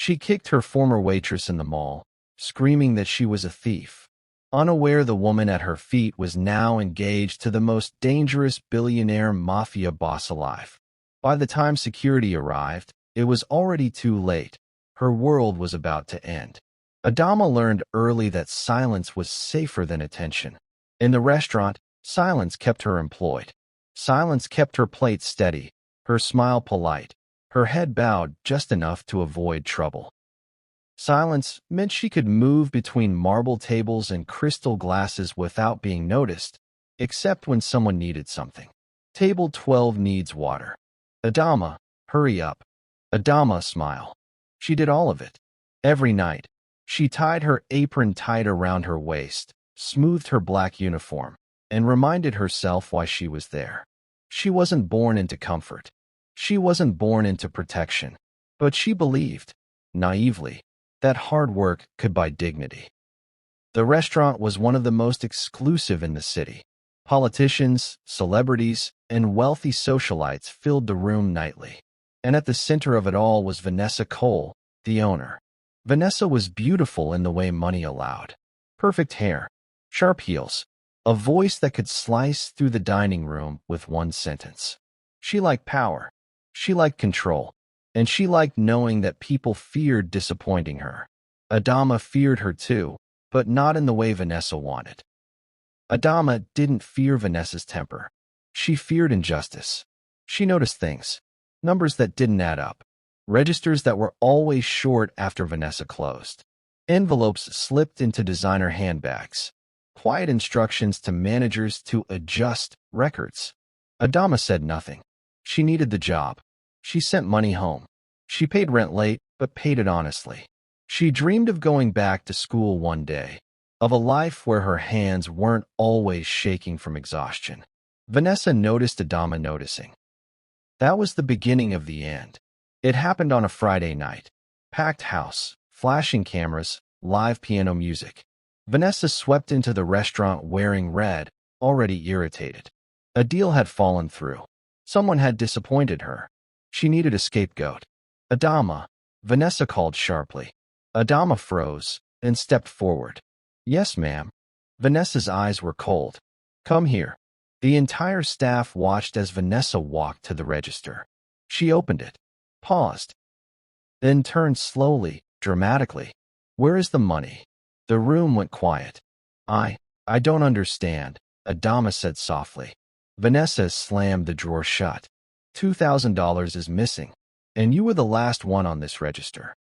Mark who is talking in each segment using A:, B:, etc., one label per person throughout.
A: She kicked her former waitress in the mall, screaming that she was a thief. Unaware the woman at her feet was now engaged to the most dangerous billionaire mafia boss alive. By the time security arrived, it was already too late. Her world was about to end. Adama learned early that silence was safer than attention. In the restaurant, silence kept her employed. Silence kept her plate steady, her smile polite, her head bowed just enough to avoid trouble. Silence meant she could move between marble tables and crystal glasses without being noticed, except when someone needed something. Table 12 needs water. Adama, hurry up. Adama, smile. She did all of it. Every night. She tied her apron tight around her waist, smoothed her black uniform, and reminded herself why she was there. She wasn't born into comfort. She wasn't born into protection. But she believed, naively, that hard work could buy dignity. The restaurant was one of the most exclusive in the city. Politicians, celebrities, and wealthy socialites filled the room nightly. And at the center of it all was Vanessa Cole, the owner. Vanessa was beautiful in the way money allowed. Perfect hair, sharp heels, a voice that could slice through the dining room with one sentence. She liked power. She liked control. And she liked knowing that people feared disappointing her. Adama feared her too, but not in the way Vanessa wanted. Adama didn't fear Vanessa's temper. She feared injustice. She noticed things. Numbers that didn't add up. Registers that were always short after Vanessa closed. Envelopes slipped into designer handbags. Quiet instructions to managers to adjust records. Adama said nothing. She needed the job. She sent money home. She paid rent late, but paid it honestly. She dreamed of going back to school one day, of a life where her hands weren't always shaking from exhaustion. Vanessa noticed Adama noticing. That was the beginning of the end. It happened on a Friday night. Packed house, flashing cameras, live piano music. Vanessa swept into the restaurant wearing red, already irritated. A deal had fallen through. Someone had disappointed her. She needed a scapegoat. Adama, Vanessa called sharply. Adama froze and stepped forward. Yes, ma'am. Vanessa's eyes were cold. Come here. The entire staff watched as Vanessa walked to the register. She opened it, paused, then turned slowly, dramatically. Where is the money? The room went quiet. I don't understand, Adama said softly. Vanessa slammed the drawer shut. $2,000 is missing, and you were the last one on this register.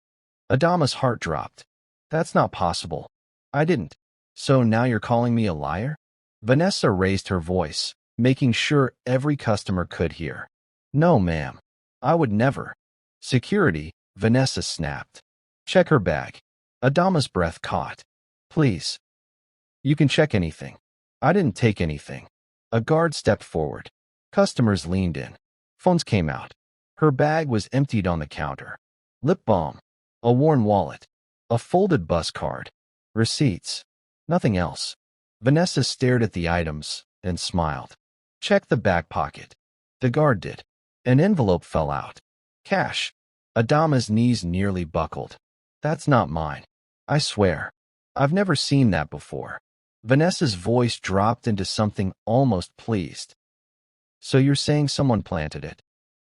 A: Adama's heart dropped. That's not possible. I didn't. So now you're calling me a liar? Vanessa raised her voice, making sure every customer could hear. No, ma'am. I would never. Security, Vanessa snapped. Check her bag. Adama's breath caught. Please. You can check anything. I didn't take anything. A guard stepped forward. Customers leaned in. Phones came out. Her bag was emptied on the counter. Lip balm. A worn wallet. A folded bus card. Receipts. Nothing else. Vanessa stared at the items and smiled. Check the back pocket. The guard did. An envelope fell out. Cash. Adama's knees nearly buckled. That's not mine. I swear. I've never seen that before. Vanessa's voice dropped into something almost pleased. So you're saying someone planted it?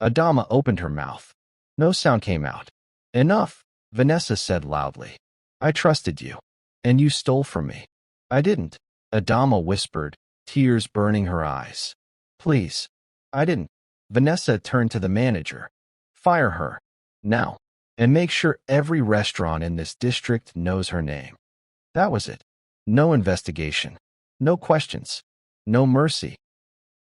A: Adama opened her mouth. No sound came out. Enough, Vanessa said loudly. I trusted you. And you stole from me. I didn't, Adama whispered, tears burning her eyes. Please. I didn't. Vanessa turned to the manager. Fire her. Now. And make sure every restaurant in this district knows her name. That was it. No investigation. No questions. No mercy.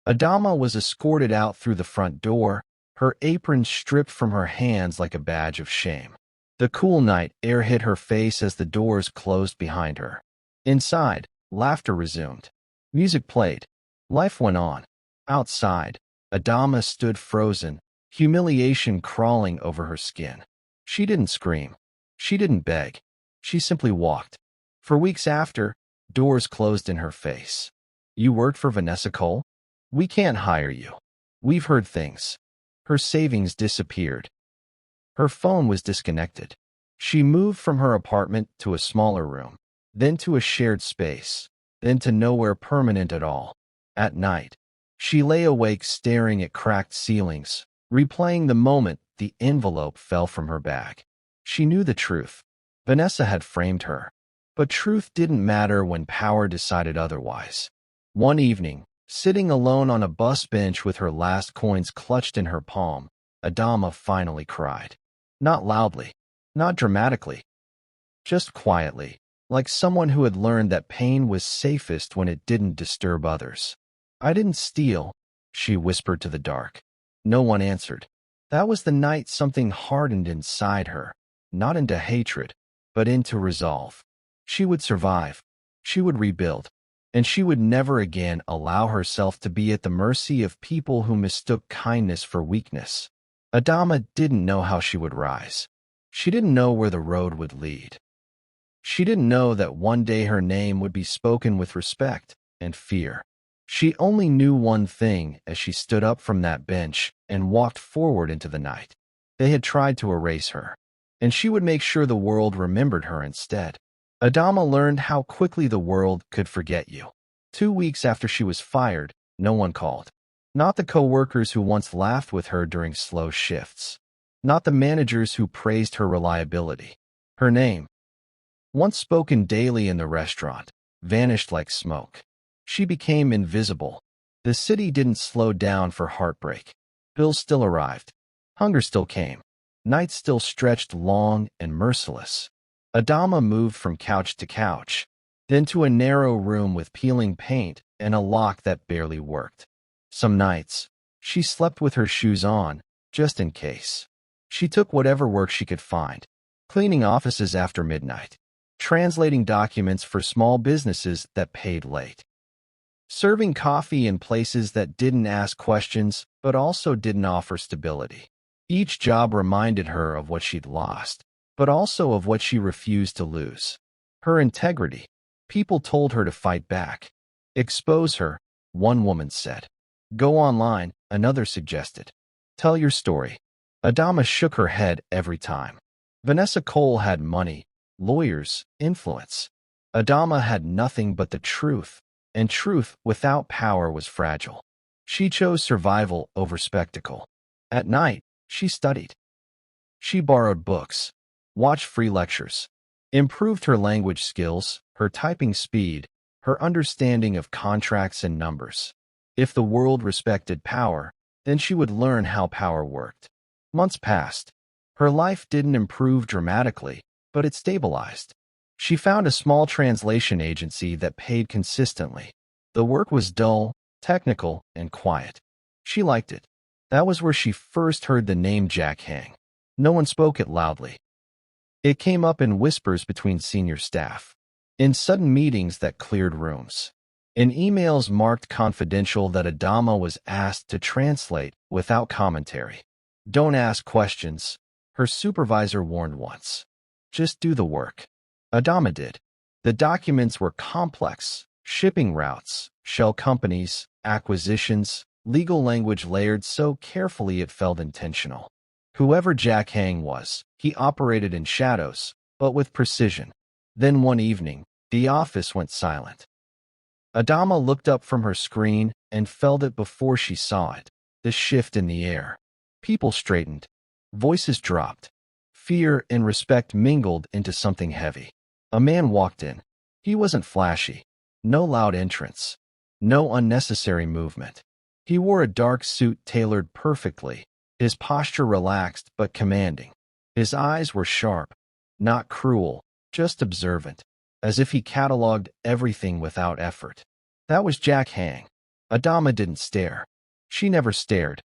A: Adama was escorted out through the front door, her apron stripped from her hands like a badge of shame. The cool night air hit her face as the doors closed behind her. Inside, laughter resumed. Music played. Life went on. Outside, Adama stood frozen, humiliation crawling over her skin. She didn't scream. She didn't beg. She simply walked. For weeks after, doors closed in her face. You worked for Vanessa Cole? We can't hire you. We've heard things. Her savings disappeared. Her phone was disconnected. She moved from her apartment to a smaller room, then to a shared space, then to nowhere permanent at all. At night, she lay awake staring at cracked ceilings, replaying the moment the envelope fell from her bag. She knew the truth. Vanessa had framed her. But truth didn't matter when power decided otherwise. One evening, sitting alone on a bus bench with her last coins clutched in her palm, Adama finally cried. Not loudly, not dramatically, just quietly, like someone who had learned that pain was safest when it didn't disturb others. I didn't steal, she whispered to the dark. No one answered. That was the night something hardened inside her, not into hatred, but into resolve. She would survive, she would rebuild, and she would never again allow herself to be at the mercy of people who mistook kindness for weakness. Adama didn't know how she would rise. She didn't know where the road would lead. She didn't know that one day her name would be spoken with respect and fear. She only knew one thing as she stood up from that bench and walked forward into the night. They had tried to erase her, and she would make sure the world remembered her instead. Adama learned how quickly the world could forget you. 2 weeks after she was fired, no one called. Not the co-workers who once laughed with her during slow shifts. Not the managers who praised her reliability. Her name, once spoken daily in the restaurant, vanished like smoke. She became invisible. The city didn't slow down for heartbreak. Bills still arrived. Hunger still came. Nights still stretched long and merciless. Adama moved from couch to couch, then to a narrow room with peeling paint and a lock that barely worked. Some nights, she slept with her shoes on, just in case. She took whatever work she could find, cleaning offices after midnight, translating documents for small businesses that paid late, serving coffee in places that didn't ask questions but also didn't offer stability. Each job reminded her of what she'd lost, but also of what she refused to lose. Her integrity. People told her to fight back. Expose her, one woman said. Go online, another suggested. Tell your story. Adama shook her head every time. Vanessa Cole had money, lawyers, influence. Adama had nothing but the truth, and truth without power was fragile. She chose survival over spectacle. At night, she studied. She borrowed books, watched free lectures, improved her language skills, her typing speed, her understanding of contracts and numbers. If the world respected power, then she would learn how power worked. Months passed. Her life didn't improve dramatically, but it stabilized. She found a small translation agency that paid consistently. The work was dull, technical, and quiet. She liked it. That was where she first heard the name Jack Hang. No one spoke it loudly. It came up in whispers between senior staff, in sudden meetings that cleared rooms, in emails marked confidential that Adama was asked to translate without commentary. Don't ask questions, her supervisor warned once. Just do the work. Adama did. The documents were complex: shipping routes, shell companies, acquisitions, legal language layered so carefully it felt intentional. Whoever Jack Hang was, he operated in shadows, but with precision. Then one evening, the office went silent. Adama looked up from her screen and felt it before she saw it, the shift in the air. People straightened. Voices dropped. Fear and respect mingled into something heavy. A man walked in. He wasn't flashy. No loud entrance. No unnecessary movement. He wore a dark suit tailored perfectly, his posture relaxed but commanding. His eyes were sharp, not cruel, just observant, as if he cataloged everything without effort. That was Jack Hang. Adama didn't stare. She never stared.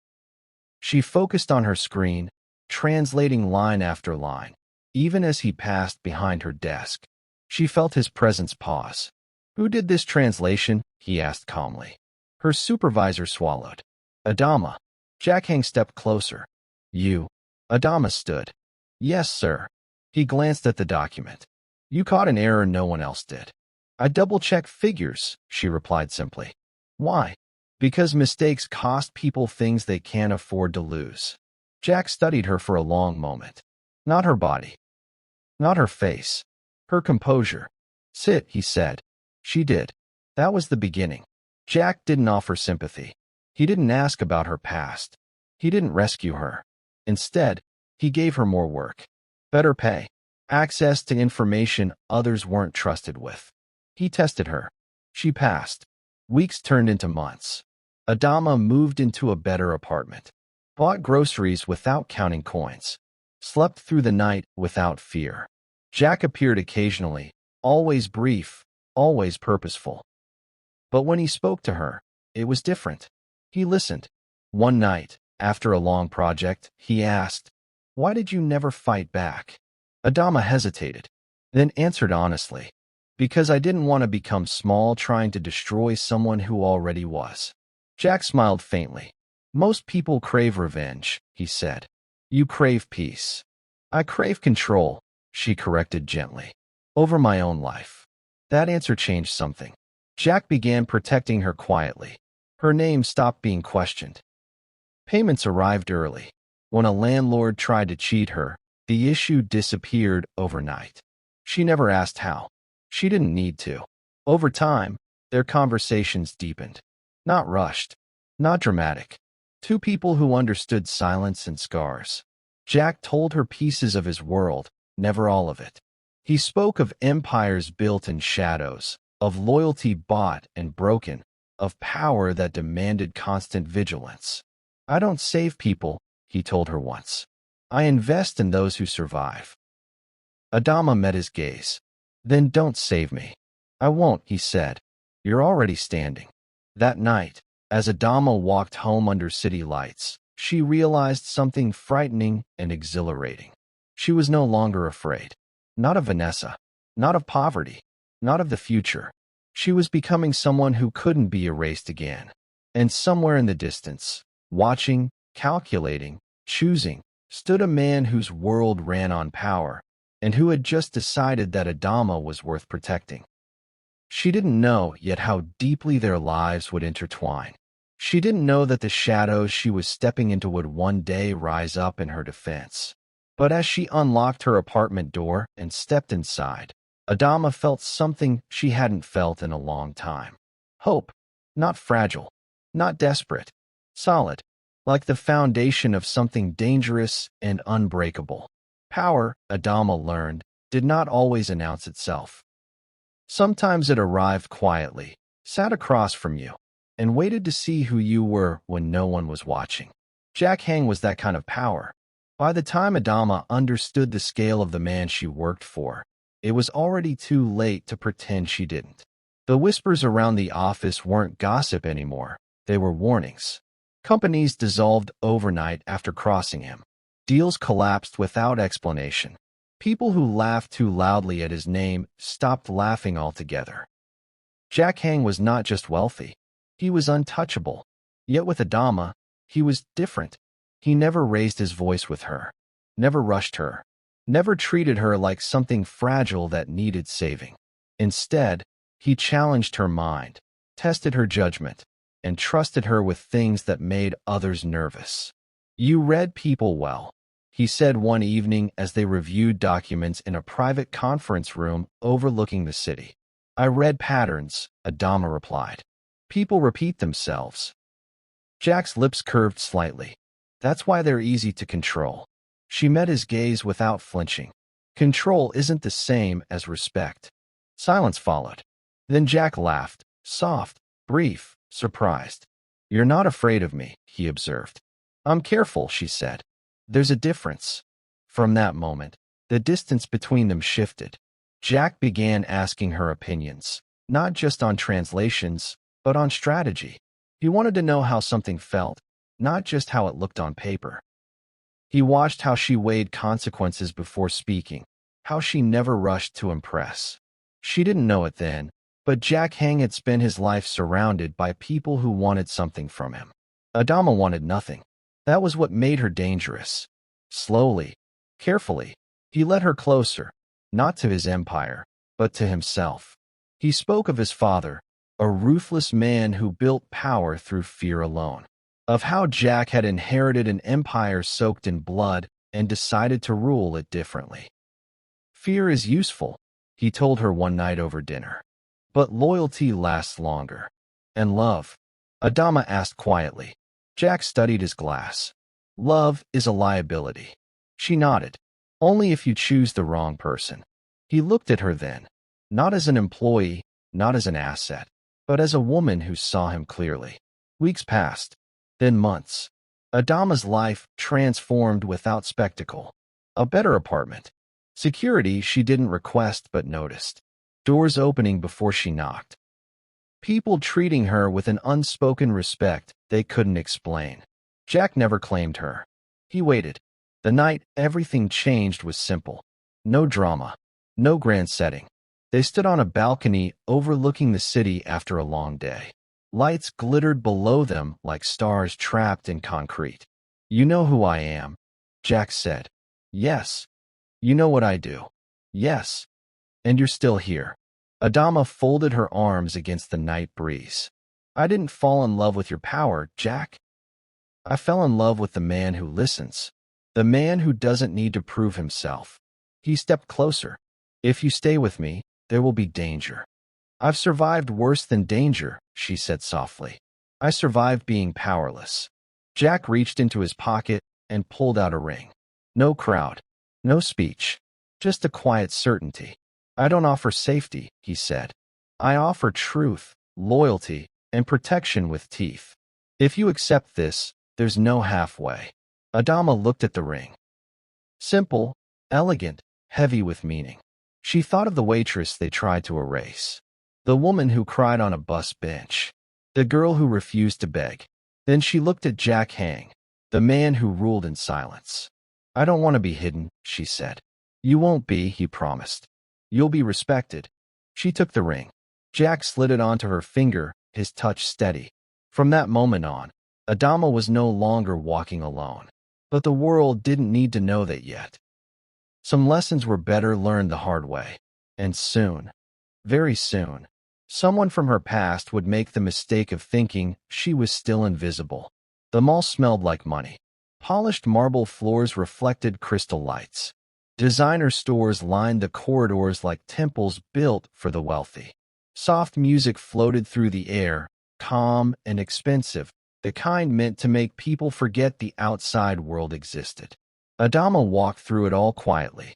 A: She focused on her screen, translating line after line. Even as he passed behind her desk, she felt his presence pause. Who did this translation? He asked calmly. Her supervisor swallowed. Adama. Jack Hang stepped closer. You. Adama stood. Yes, sir. He glanced at the document. You caught an error no one else did. I double-checked figures, she replied simply. Why? Because mistakes cost people things they can't afford to lose. Jack studied her for a long moment. Not her body. Not her face. Her composure. Sit, he said. She did. That was the beginning. Jack didn't offer sympathy. He didn't ask about her past. He didn't rescue her. Instead, he gave her more work. Better pay. Access to information others weren't trusted with. He tested her. She passed. Weeks turned into months. Adama moved into a better apartment. Bought groceries without counting coins. Slept through the night without fear. Jack appeared occasionally, always brief, always purposeful. But when he spoke to her, it was different. He listened. One night, after a long project, he asked, "Why did you never fight back?" Adama hesitated, then answered honestly, "Because I didn't want to become small trying to destroy someone who already was." Jack smiled faintly. "Most people crave revenge," he said. "You crave peace." "I crave control," she corrected gently, "over my own life." That answer changed something. Jack began protecting her quietly. Her name stopped being questioned. Payments arrived early. When a landlord tried to cheat her, the issue disappeared overnight. She never asked how. She didn't need to. Over time, their conversations deepened. Not rushed. Not dramatic. Two people who understood silence and scars. Jack told her pieces of his world, never all of it. He spoke of empires built in shadows, of loyalty bought and broken, of power that demanded constant vigilance. "I don't save people," he told her once. "I invest in those who survive." Adama met his gaze. "Then don't save me." "I won't," he said. "You're already standing." That night, as Adama walked home under city lights, she realized something frightening and exhilarating. She was no longer afraid. Not of Vanessa. Not of poverty. Not of the future. She was becoming someone who couldn't be erased again. And somewhere in the distance, watching, calculating, choosing, stood a man whose world ran on power, and who had just decided that Adama was worth protecting. She didn't know yet how deeply their lives would intertwine. She didn't know that the shadows she was stepping into would one day rise up in her defense. But as she unlocked her apartment door and stepped inside, Adama felt something she hadn't felt in a long time. Hope. Not fragile. Not desperate. Solid. Like the foundation of something dangerous and unbreakable. Power, Adama learned, did not always announce itself. Sometimes it arrived quietly, sat across from you, and waited to see who you were when no one was watching. Jack Hang was that kind of power. By the time Adama understood the scale of the man she worked for, it was already too late to pretend she didn't. The whispers around the office weren't gossip anymore. They were warnings. Companies dissolved overnight after crossing him. Deals collapsed without explanation. People who laughed too loudly at his name stopped laughing altogether. Jack Hang was not just wealthy. He was untouchable. Yet with Adama, he was different. He never raised his voice with her. Never rushed her. Never treated her like something fragile that needed saving. Instead, he challenged her mind, tested her judgment, and trusted her with things that made others nervous. "You read people well," he said one evening as they reviewed documents in a private conference room overlooking the city. "I read patterns," Adama replied. "People repeat themselves." Jack's lips curved slightly. "That's why they're easy to control." She met his gaze without flinching. "Control isn't the same as respect." Silence followed. Then Jack laughed, soft, brief, surprised. "You're not afraid of me," he observed. "I'm careful," she said. "There's a difference." From that moment, the distance between them shifted. Jack began asking her opinions, not just on translations, but on strategy. He wanted to know how something felt, not just how it looked on paper. He watched how she weighed consequences before speaking, how she never rushed to impress. She didn't know it then, but Jack Hang had spent his life surrounded by people who wanted something from him. Adama wanted nothing. That was what made her dangerous. Slowly, carefully, he led her closer, not to his empire, but to himself. He spoke of his father, a ruthless man who built power through fear alone. Of how Jack had inherited an empire soaked in blood and decided to rule it differently. Fear is useful, he told her one night over dinner. But loyalty lasts longer. And love? Adama asked quietly. Jack studied his glass. Love is a liability. She nodded. Only if you choose the wrong person. He looked at her then, not as an employee, not as an asset, but as a woman who saw him clearly. Weeks passed, then months. Adama's life transformed without spectacle. A better apartment. Security she didn't request but noticed. Doors opening before she knocked. People treating her with an unspoken respect they couldn't explain. Jack never claimed her. He waited. The night everything changed was simple. No drama. No grand setting. They stood on a balcony overlooking the city after a long day. Lights glittered below them like stars trapped in concrete. You know who I am, Jack said. Yes. You know what I do. Yes. And you're still here. Adama folded her arms against the night breeze. I didn't fall in love with your power, Jack. I fell in love with the man who listens. The man who doesn't need to prove himself. He stepped closer. If you stay with me, there will be danger. I've survived worse than danger, she said softly. I survived being powerless. Jack reached into his pocket and pulled out a ring. No crowd. No speech. Just a quiet certainty. I don't offer safety, he said. I offer truth, loyalty, and protection with teeth. If you accept this, there's no halfway. Adama looked at the ring. Simple, elegant, heavy with meaning. She thought of the waitress they tried to erase. The woman who cried on a bus bench. The girl who refused to beg. Then she looked at Jack Hang, the man who ruled in silence. I don't want to be hidden, she said. You won't be, he promised. You'll be respected. She took the ring. Jack slid it onto her finger, his touch steady. From that moment on, Adama was no longer walking alone. But the world didn't need to know that yet. Some lessons were better learned the hard way. And soon, very soon, someone from her past would make the mistake of thinking she was still invisible. The mall smelled like money. Polished marble floors reflected crystal lights. Designer stores lined the corridors like temples built for the wealthy. Soft music floated through the air, calm and expensive, the kind meant to make people forget the outside world existed. Adama walked through it all quietly.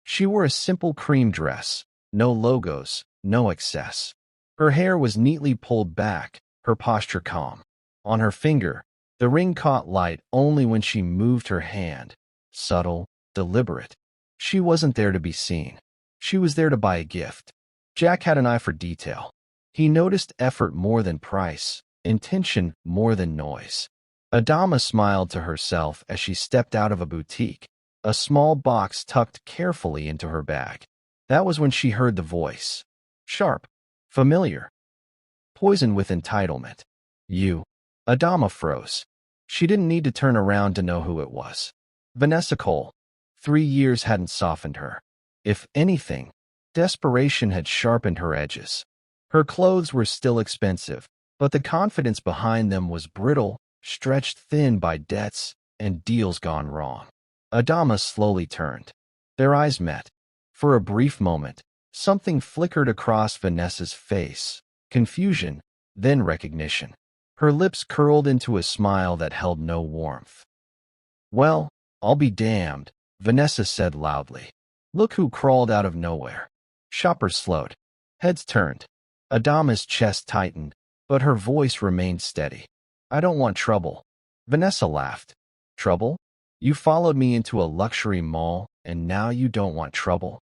A: She wore a simple cream dress, no logos, no excess. Her hair was neatly pulled back, her posture calm. On her finger, the ring caught light only when she moved her hand, subtle, deliberate. She wasn't there to be seen. She was there to buy a gift. Jack had an eye for detail. He noticed effort more than price, intention more than noise. Adama smiled to herself as she stepped out of a boutique, a small box tucked carefully into her bag. That was when she heard the voice. Sharp, familiar, poisoned with entitlement. You. Adama froze. She didn't need to turn around to know who it was. Vanessa Cole. 3 years hadn't softened her. If anything, desperation had sharpened her edges. Her clothes were still expensive, but the confidence behind them was brittle, stretched thin by debts and deals gone wrong. Adama slowly turned. Their eyes met. For a brief moment, something flickered across Vanessa's face. Confusion, then recognition. Her lips curled into a smile that held no warmth. Well, I'll be damned, Vanessa said loudly. Look who crawled out of nowhere. Shoppers slowed. Heads turned. Adama's chest tightened, but her voice remained steady. I don't want trouble. Vanessa laughed. Trouble? You followed me into a luxury mall, and now you don't want trouble?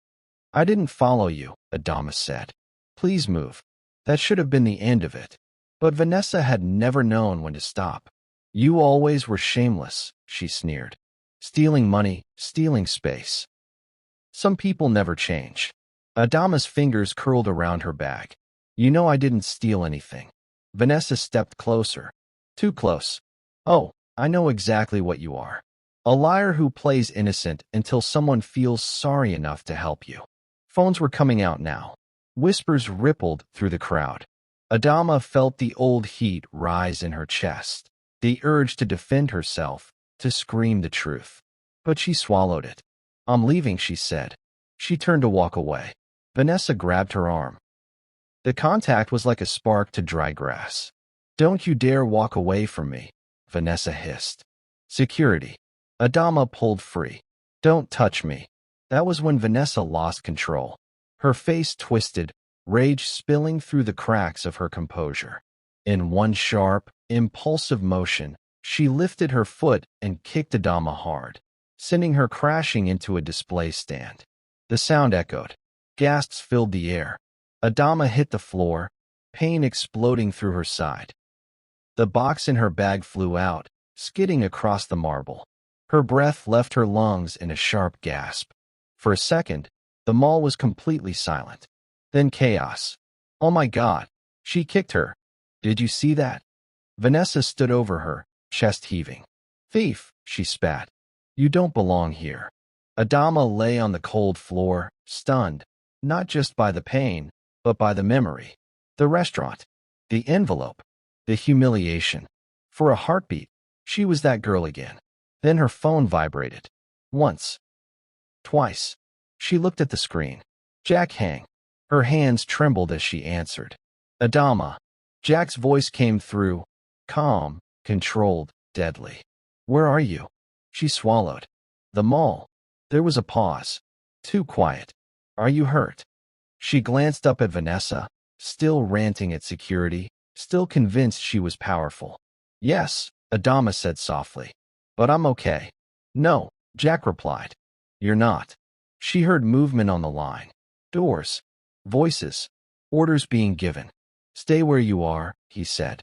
A: I didn't follow you, Adama said. Please move. That should have been the end of it. But Vanessa had never known when to stop. You always were shameless, she sneered. Stealing money, stealing space. Some people never change. Adama's fingers curled around her bag. You know I didn't steal anything. Vanessa stepped closer. Too close. Oh, I know exactly what you are. A liar who plays innocent until someone feels sorry enough to help you. Phones were coming out now. Whispers rippled through the crowd. Adama felt the old heat rise in her chest, the urge to defend herself, to scream the truth. But she swallowed it. I'm leaving, she said. She turned to walk away. Vanessa grabbed her arm. The contact was like a spark to dry grass. "Don't you dare walk away from me," Vanessa hissed. "Security." Adama pulled free. "Don't touch me." That was when Vanessa lost control. Her face twisted, rage spilling through the cracks of her composure. In one sharp, impulsive motion, she lifted her foot and kicked Adama hard, sending her crashing into a display stand. The sound echoed. Gasps filled the air. Adama hit the floor, pain exploding through her side. The box in her bag flew out, skidding across the marble. Her breath left her lungs in a sharp gasp. For a second, the mall was completely silent. Then chaos. "Oh my God!" She kicked her. "Did you see that?" Vanessa stood over her, chest heaving. "Thief," she spat. "You don't belong here." Adama lay on the cold floor, stunned, not just by the pain, but by the memory. The restaurant. The envelope. The humiliation. For a heartbeat, she was that girl again. Then her phone vibrated. Once. Twice. She looked at the screen. Jack Hang. Her hands trembled as she answered. "Adama." Jack's voice came through, calm, controlled, deadly. "Where are you?" She swallowed. "The mall." There was a pause. Too quiet. "Are you hurt?" She glanced up at Vanessa, still ranting at security, still convinced she was powerful. "Yes," Adama said softly. "But I'm okay." "No," Jack replied. "You're not." She heard movement on the line. Doors. Voices. Orders being given. "Stay where you are," he said.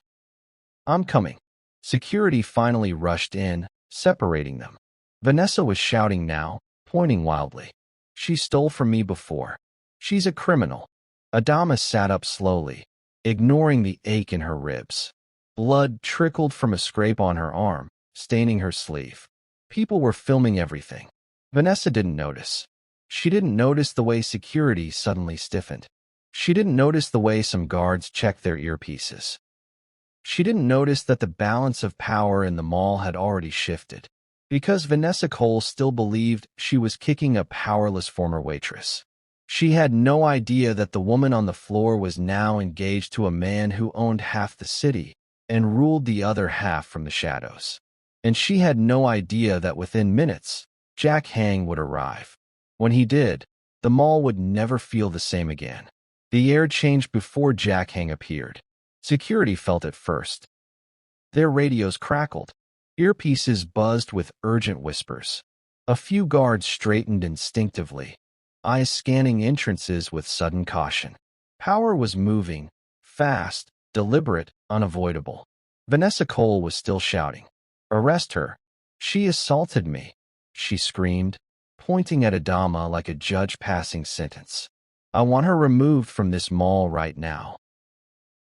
A: "I'm coming." Security finally rushed in, separating them. Vanessa was shouting now, pointing wildly. "She stole from me before. She's a criminal." Adama sat up slowly, ignoring the ache in her ribs. Blood trickled from a scrape on her arm, staining her sleeve. People were filming everything. Vanessa didn't notice. She didn't notice the way security suddenly stiffened. She didn't notice the way some guards checked their earpieces. She didn't notice that the balance of power in the mall had already shifted, because Vanessa Cole still believed she was kicking a powerless former waitress. She had no idea that the woman on the floor was now engaged to a man who owned half the city and ruled the other half from the shadows. And she had no idea that within minutes, Jack Hang would arrive. When he did, the mall would never feel the same again. The air changed before Jack Hang appeared. Security felt it first. Their radios crackled. Earpieces buzzed with urgent whispers. A few guards straightened instinctively, eyes scanning entrances with sudden caution. Power was moving, fast, deliberate, unavoidable. Vanessa Cole was still shouting. "Arrest her. She assaulted me," she screamed, pointing at Adama like a judge passing sentence. "I want her removed from this mall right now."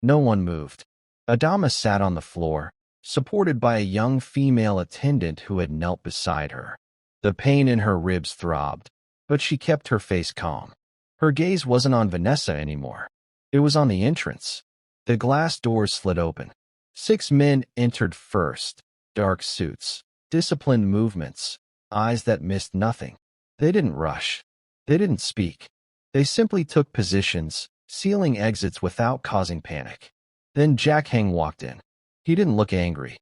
A: No one moved. Adama sat on the floor, supported by a young female attendant who had knelt beside her. The pain in her ribs throbbed, but she kept her face calm. Her gaze wasn't on Vanessa anymore. It was on the entrance. The glass doors slid open. 6 men entered first, dark suits, disciplined movements, eyes that missed nothing. They didn't rush. They didn't speak. They simply took positions, sealing exits without causing panic. Then Jack Hang walked in. He didn't look angry.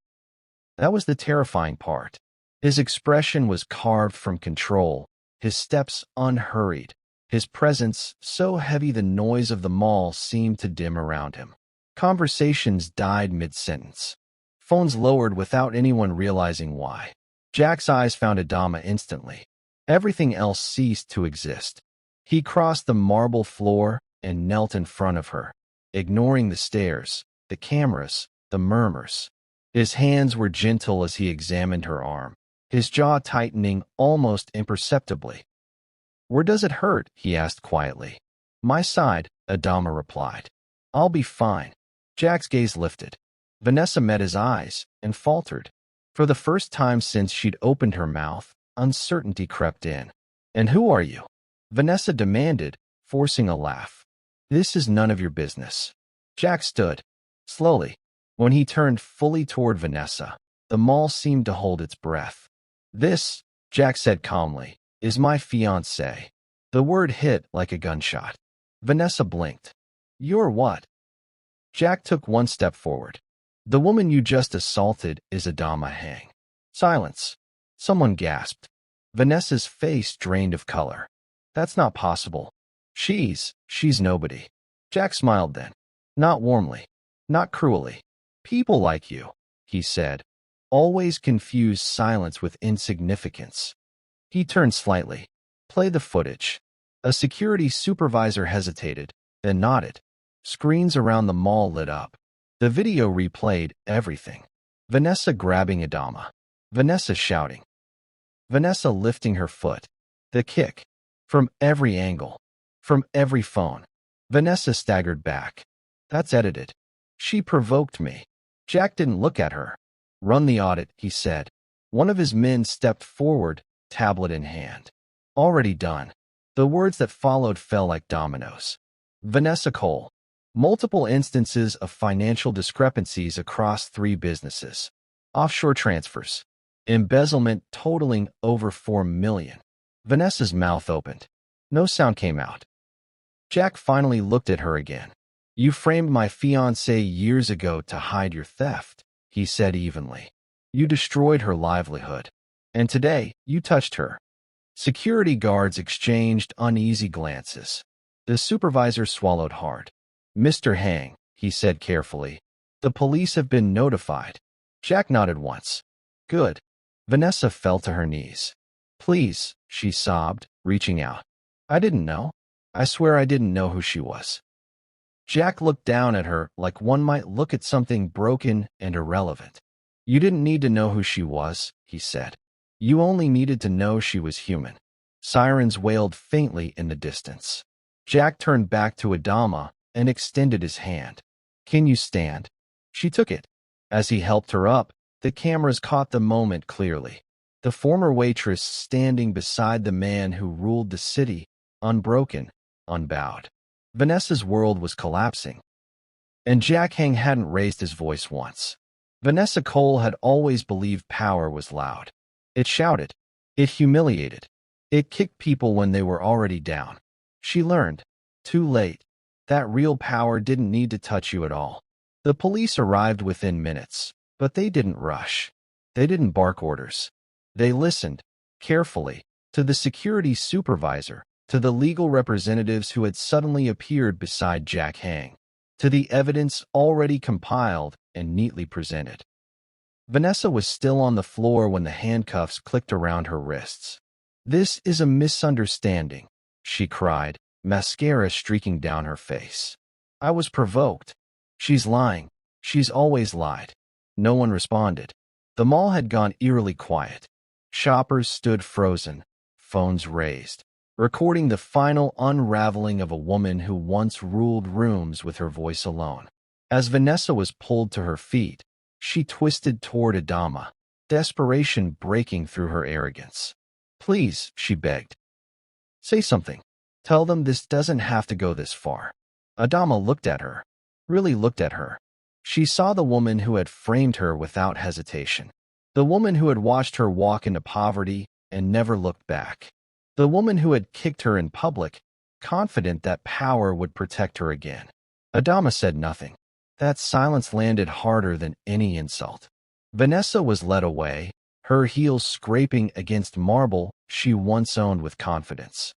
A: That was the terrifying part. His expression was carved from control, his steps unhurried, his presence so heavy the noise of the mall seemed to dim around him. Conversations died mid-sentence. Phones lowered without anyone realizing why. Jack's eyes found Adama instantly. Everything else ceased to exist. He crossed the marble floor and knelt in front of her, ignoring the stares, the cameras, the murmurs. His hands were gentle as he examined her arm, his jaw tightening almost imperceptibly. "Where does it hurt?" he asked quietly. "My side," Adama replied. "I'll be fine." Jack's gaze lifted. Vanessa met his eyes and faltered. For the first time since she'd opened her mouth, uncertainty crept in. "And who are you?" Vanessa demanded, forcing a laugh. "This is none of your business." Jack stood. Slowly. When he turned fully toward Vanessa, the mall seemed to hold its breath. "This," Jack said calmly, "is my fiance." The word hit like a gunshot. Vanessa blinked. You're what? Jack took one step forward. The woman you just assaulted is Adama Hang. Silence. Someone gasped. Vanessa's face drained of color. That's not possible. She's nobody. Jack smiled then. Not warmly. Not cruelly. People like you, he said, always confuse silence with insignificance. He turned slightly. Play the footage. A security supervisor hesitated, then nodded. Screens around the mall lit up. The video replayed everything. Vanessa grabbing Adama. Vanessa shouting. Vanessa lifting her foot. The kick. From every angle. From every phone. Vanessa staggered back. That's edited. She provoked me. Jack didn't look at her. Run the audit, he said. One of his men stepped forward, tablet in hand. Already done. The words that followed fell like dominoes. Vanessa Cole. Multiple instances of financial discrepancies across 3 businesses. Offshore transfers. Embezzlement totaling over $4 million. Vanessa's mouth opened. No sound came out. Jack finally looked at her again. You framed my fiance years ago to hide your theft, he said evenly. You destroyed her livelihood. And today, you touched her. Security guards exchanged uneasy glances. The supervisor swallowed hard. Mr. Hang, he said carefully. The police have been notified. Jack nodded once. Good. Vanessa fell to her knees. Please, she sobbed, reaching out. I didn't know. I swear I didn't know who she was. Jack looked down at her like one might look at something broken and irrelevant. You didn't need to know who she was, he said. You only needed to know she was human. Sirens wailed faintly in the distance. Jack turned back to Adama and extended his hand. Can you stand? She took it. As he helped her up, the cameras caught the moment clearly. The former waitress standing beside the man who ruled the city, unbroken, unbowed. Vanessa's world was collapsing. And Jack Hang hadn't raised his voice once. Vanessa Cole had always believed power was loud. It shouted. It humiliated. It kicked people when they were already down. She learned, too late, that real power didn't need to touch you at all. The police arrived within minutes, but they didn't rush. They didn't bark orders. They listened, carefully, to the security supervisor, to the legal representatives who had suddenly appeared beside Jack Hang, to the evidence already compiled and neatly presented. Vanessa was still on the floor when the handcuffs clicked around her wrists. This is a misunderstanding, she cried, mascara streaking down her face. I was provoked. She's lying. She's always lied. No one responded. The mall had gone eerily quiet. Shoppers stood frozen, phones raised, recording the final unraveling of a woman who once ruled rooms with her voice alone. As Vanessa was pulled to her feet, she twisted toward Adama, desperation breaking through her arrogance. Please, she begged. Say something. Tell them this doesn't have to go this far. Adama looked at her, really looked at her. She saw the woman who had framed her without hesitation. The woman who had watched her walk into poverty and never looked back. The woman who had kicked her in public, confident that power would protect her again. Adama said nothing. That silence landed harder than any insult. Vanessa was led away, her heels scraping against marble she once owned with confidence.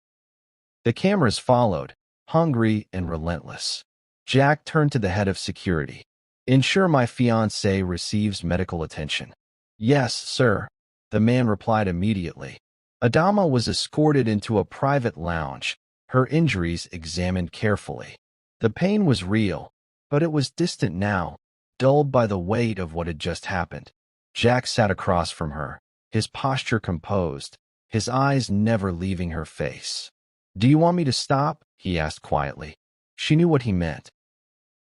A: The cameras followed, hungry and relentless. Jack turned to the head of security. Ensure my fiance receives medical attention. Yes, sir, the man replied immediately. Adama was escorted into a private lounge, her injuries examined carefully. The pain was real, but it was distant now, dulled by the weight of what had just happened. Jack sat across from her, his posture composed, his eyes never leaving her face. Do you want me to stop? He asked quietly. She knew what he meant.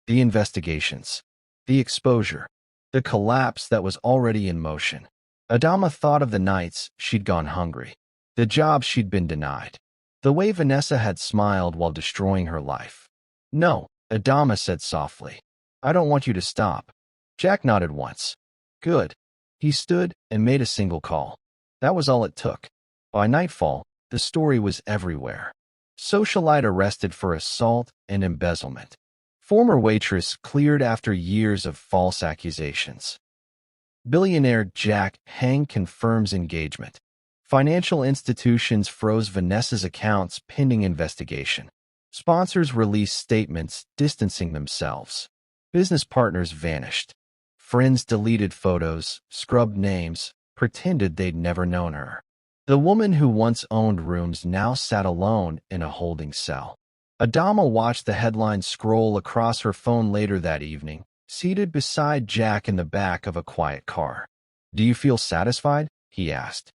A: The investigations, the exposure, the collapse that was already in motion. Adama thought of the nights she'd gone hungry, the jobs she'd been denied, the way Vanessa had smiled while destroying her life. No, Adama said softly. I don't want you to stop. Jack nodded once. Good. He stood and made a single call. That was all it took. By nightfall, the story was everywhere. Socialite arrested for assault and embezzlement. Former waitress cleared after years of false accusations. Billionaire Jack Hang confirms engagement. Financial institutions froze Vanessa's accounts pending investigation. Sponsors released statements distancing themselves. Business partners vanished. Friends deleted photos, scrubbed names, pretended they'd never known her. The woman who once owned rooms now sat alone in a holding cell. Adama watched the headlines scroll across her phone later that evening, seated beside Jack in the back of a quiet car. "Do you feel satisfied?" he asked.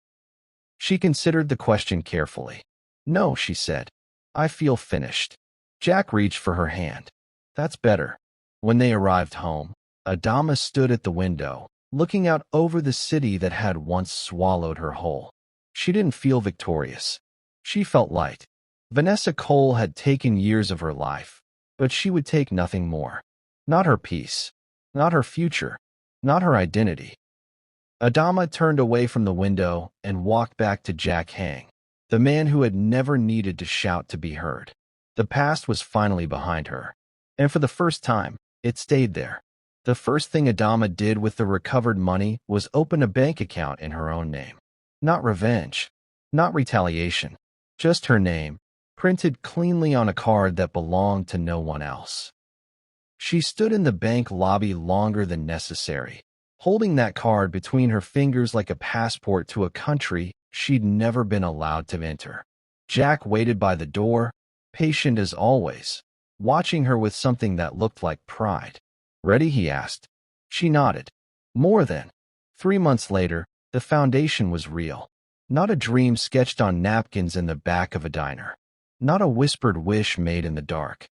A: She considered the question carefully. "No," she said. "I feel finished." Jack reached for her hand. "That's better." When they arrived home, Adama stood at the window, looking out over the city that had once swallowed her whole. She didn't feel victorious. She felt light. Vanessa Cole had taken years of her life, but she would take nothing more. Not her peace, not her future, not her identity. Adama turned away from the window and walked back to Jack Hang, the man who had never needed to shout to be heard. The past was finally behind her, and for the first time, it stayed there. The first thing Adama did with the recovered money was open a bank account in her own name. Not revenge, not retaliation, just her name, printed cleanly on a card that belonged to no one else. She stood in the bank lobby longer than necessary, holding that card between her fingers like a passport to a country she'd never been allowed to enter. Jack waited by the door, patient as always, watching her with something that looked like pride. "Ready?" he asked. She nodded. More than. 3 months later, the foundation was real. Not a dream sketched on napkins in the back of a diner. Not a whispered wish made in the dark.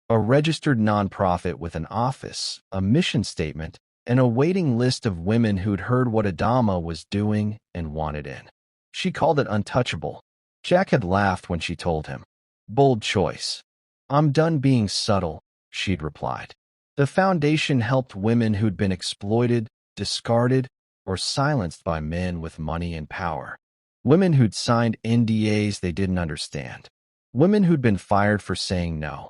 A: A registered nonprofit with an office, a mission statement, and a waiting list of women who'd heard what Adama was doing and wanted in. She called it untouchable. Jack had laughed when she told him. "Bold choice." "I'm done being subtle," she'd replied. The foundation helped women who'd been exploited, discarded, or silenced by men with money and power. Women who'd signed NDAs they didn't understand. Women who'd been fired for saying no.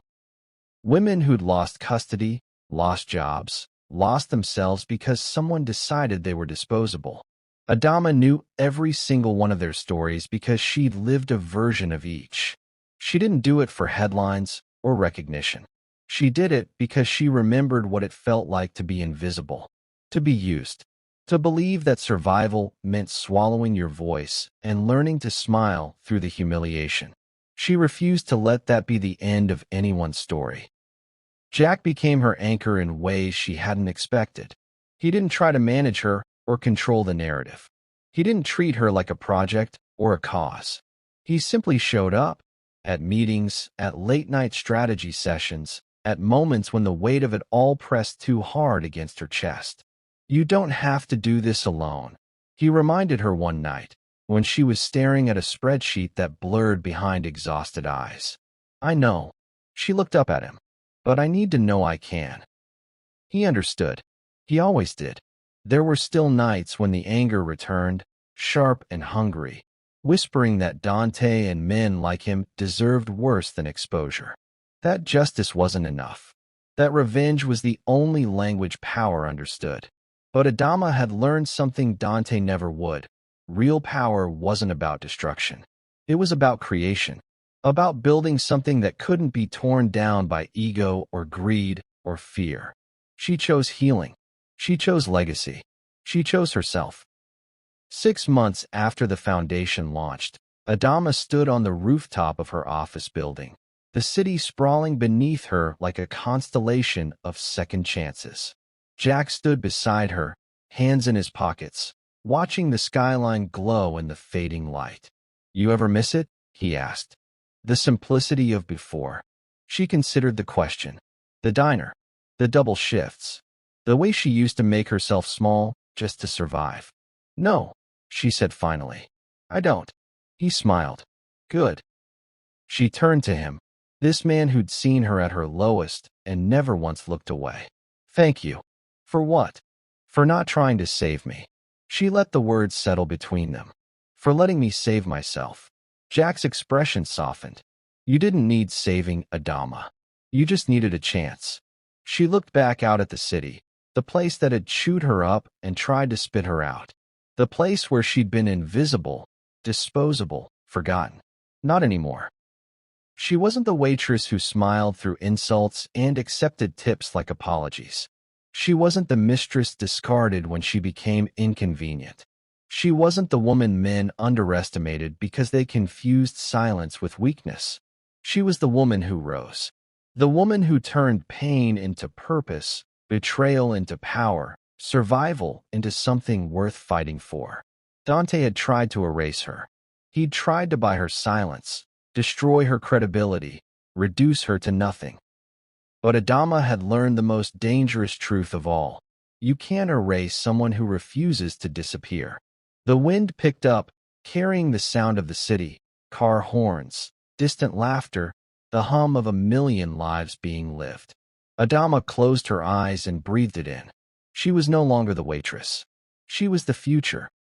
A: Women who'd lost custody, lost jobs, lost themselves because someone decided they were disposable. Adama knew every single one of their stories because she'd lived a version of each. She didn't do it for headlines or recognition. She did it because she remembered what it felt like to be invisible, to be used, to believe that survival meant swallowing your voice and learning to smile through the humiliation. She refused to let that be the end of anyone's story. Jack became her anchor in ways she hadn't expected. He didn't try to manage her or control the narrative. He didn't treat her like a project or a cause. He simply showed up at meetings, at late-night strategy sessions, at moments when the weight of it all pressed too hard against her chest. "You don't have to do this alone," he reminded her one night, when she was staring at a spreadsheet that blurred behind exhausted eyes. "I know." She looked up at him. "But I need to know I can." He understood. He always did. There were still nights when the anger returned, sharp and hungry, whispering that Dante and men like him deserved worse than exposure. That justice wasn't enough. That revenge was the only language power understood. But Adama had learned something Dante never would. Real power wasn't about destruction. It was about creation. About building something that couldn't be torn down by ego or greed or fear. She chose healing. She chose legacy. She chose herself. 6 months after the foundation launched, Adama stood on the rooftop of her office building, the city sprawling beneath her like a constellation of second chances. Jack stood beside her, hands in his pockets, watching the skyline glow in the fading light. "You ever miss it?" he asked. The simplicity of before. She considered the question. The diner. The double shifts. The way she used to make herself small just to survive. "No," she said finally. "I don't." He smiled. "Good." She turned to him, this man who'd seen her at her lowest and never once looked away. "Thank you." "For what?" "For not trying to save me." She let the words settle between them. "For letting me save myself." Jack's expression softened. You didn't need saving, Adama. You just needed a chance. She looked back out at the city, the place that had chewed her up and tried to spit her out. The place where she'd been invisible, disposable, forgotten. Not anymore. She wasn't the waitress who smiled through insults and accepted tips like apologies. She wasn't the mistress discarded when she became inconvenient. She wasn't the woman men underestimated because they confused silence with weakness. She was the woman who rose. The woman who turned pain into purpose, betrayal into power, survival into something worth fighting for. Dante had tried to erase her. He'd tried to buy her silence, destroy her credibility, reduce her to nothing. But Adama had learned the most dangerous truth of all. You can't erase someone who refuses to disappear. The wind picked up, carrying the sound of the city, car horns, distant laughter, the hum of 1,000,000 lives being lived. Adama closed her eyes and breathed it in. She was no longer the waitress. She was the future,